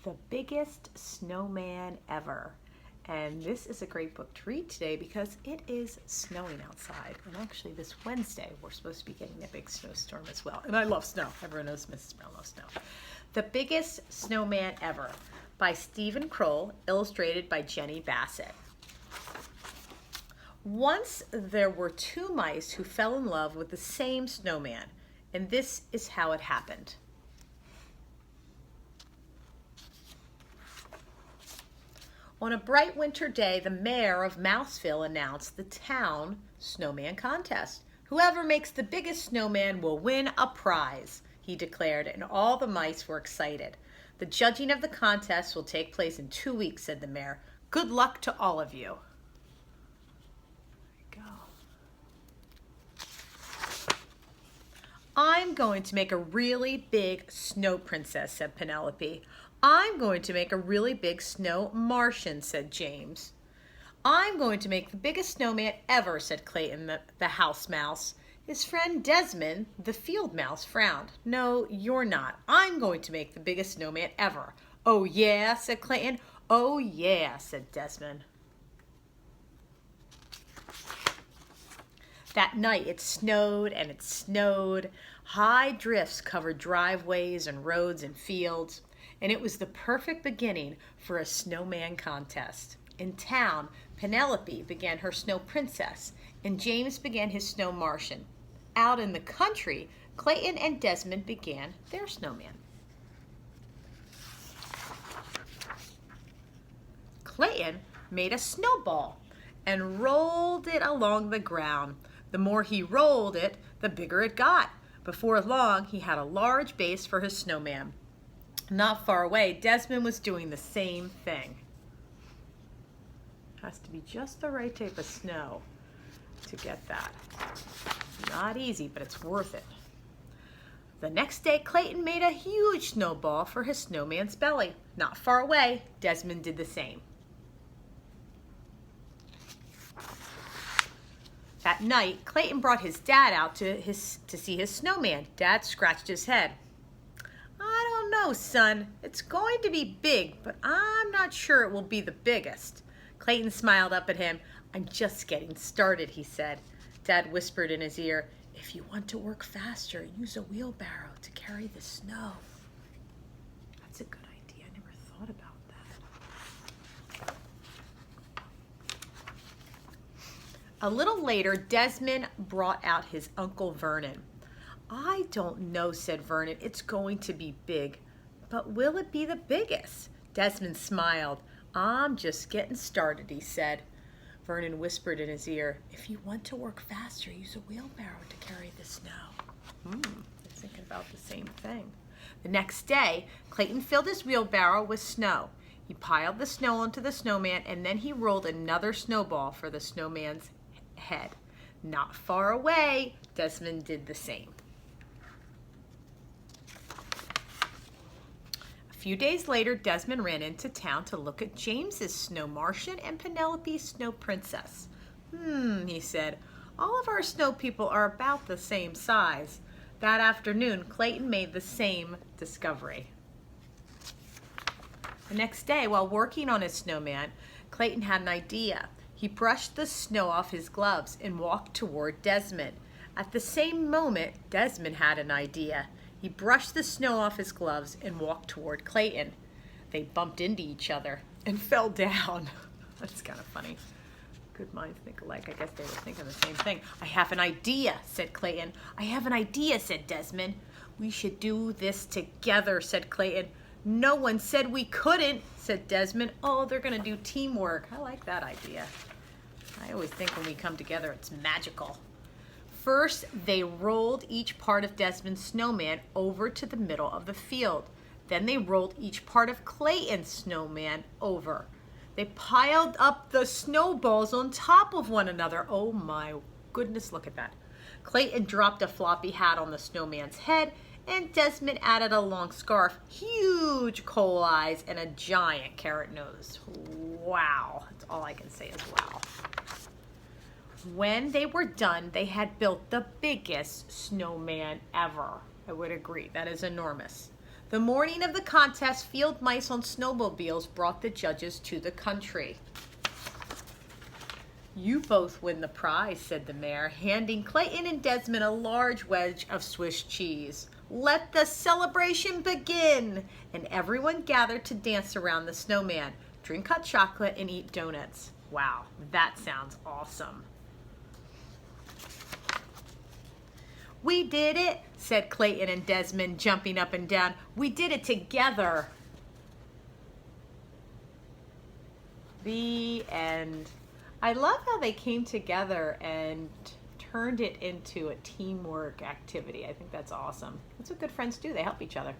The Biggest Snowman Ever. And this is a great book to read today because it is snowing outside. And actually this Wednesday, we're supposed to be getting a big snowstorm as well. And I love snow. Everyone knows Mrs. Brown loves snow. The Biggest Snowman Ever by Stephen Kroll, illustrated by Jenny Bassett. Once there were two mice who fell in love with the same snowman, and this is how it happened. On a bright winter day, the mayor of Mouseville announced the town snowman contest. Whoever makes the biggest snowman will win a prize, he declared, and all the mice were excited. The judging of the contest will take place in 2 weeks, said the mayor. Good luck to all of you. There you go. I'm going to make a really big snow princess, said Penelope. I'm going to make a really big snow Martian, said James. I'm going to make the biggest snowman ever, said Clayton, the house mouse. His friend Desmond, the field mouse, frowned. No, you're not. I'm going to make the biggest snowman ever. Oh, yeah, said Clayton. Oh, yeah, said Desmond. That night it snowed and it snowed. High drifts covered driveways and roads and fields. And it was the perfect beginning for a snowman contest. In town, Penelope began her snow princess, and James began his snow Martian. Out in the country, Clayton and Desmond began their snowman. Clayton made a snowball and rolled it along the ground. The more he rolled it, the bigger it got. Before long, he had a large base for his snowman. Not far away, Desmond was doing the same thing. Has to be just the right type of snow to get that. Not easy, but it's worth it. The next day, Clayton made a huge snowball for his snowman's belly. Not far away, Desmond did the same. That night, Clayton brought his dad out to see his snowman. Dad scratched his head. I don't know, son. It's going to be big, but I'm not sure it will be the biggest. Clayton smiled up at him. I'm just getting started, he said. Dad whispered in his ear, if you want to work faster, use a wheelbarrow to carry the snow. That's a good idea. I never thought about that. A little later, Desmond brought out his Uncle Vernon. I don't know, said Vernon. It's going to be big. But will it be the biggest? Desmond smiled. I'm just getting started, he said. Vernon whispered in his ear, if you want to work faster, use a wheelbarrow to carry the snow. They're thinking about the same thing. The next day, Clayton filled his wheelbarrow with snow. He piled the snow onto the snowman, and then he rolled another snowball for the snowman's head. Not far away, Desmond did the same. A few days later, Desmond ran into town to look at James's snow Martian and Penelope's snow princess. He said, all of our snow people are about the same size. That afternoon, Clayton made the same discovery. The next day, while working on his snowman, Clayton had an idea. He brushed the snow off his gloves and walked toward Desmond. At the same moment, Desmond had an idea. He brushed the snow off his gloves and walked toward Clayton. They bumped into each other and fell down. That's kind of funny. Good minds think alike. I guess they were thinking the same thing. I have an idea, said Clayton. I have an idea, said Desmond. We should do this together, said Clayton. No one said we couldn't, said Desmond. Oh, they're going to do teamwork. I like that idea. I always think when we come together, it's magical. First, they rolled each part of Desmond's snowman over to the middle of the field. Then they rolled each part of Clayton's snowman over. They piled up the snowballs on top of one another. Oh my goodness, look at that. Clayton dropped a floppy hat on the snowman's head, and Desmond added a long scarf, huge coal eyes, and a giant carrot nose. Wow, that's all I can say is wow. When they were done, they had built the biggest snowman ever. I would agree, that is enormous. The morning of the contest, field mice on snowmobiles brought the judges to the country. You both win the prize, said the mayor, handing Clayton and Desmond a large wedge of Swiss cheese. Let the celebration begin! And everyone gathered to dance around the snowman, drink hot chocolate, and eat donuts. Wow, that sounds awesome. We did it, said Clayton and Desmond, jumping up and down. We did it together. The end. I love how they came together and turned it into a teamwork activity. I think that's awesome. That's what good friends do. They help each other.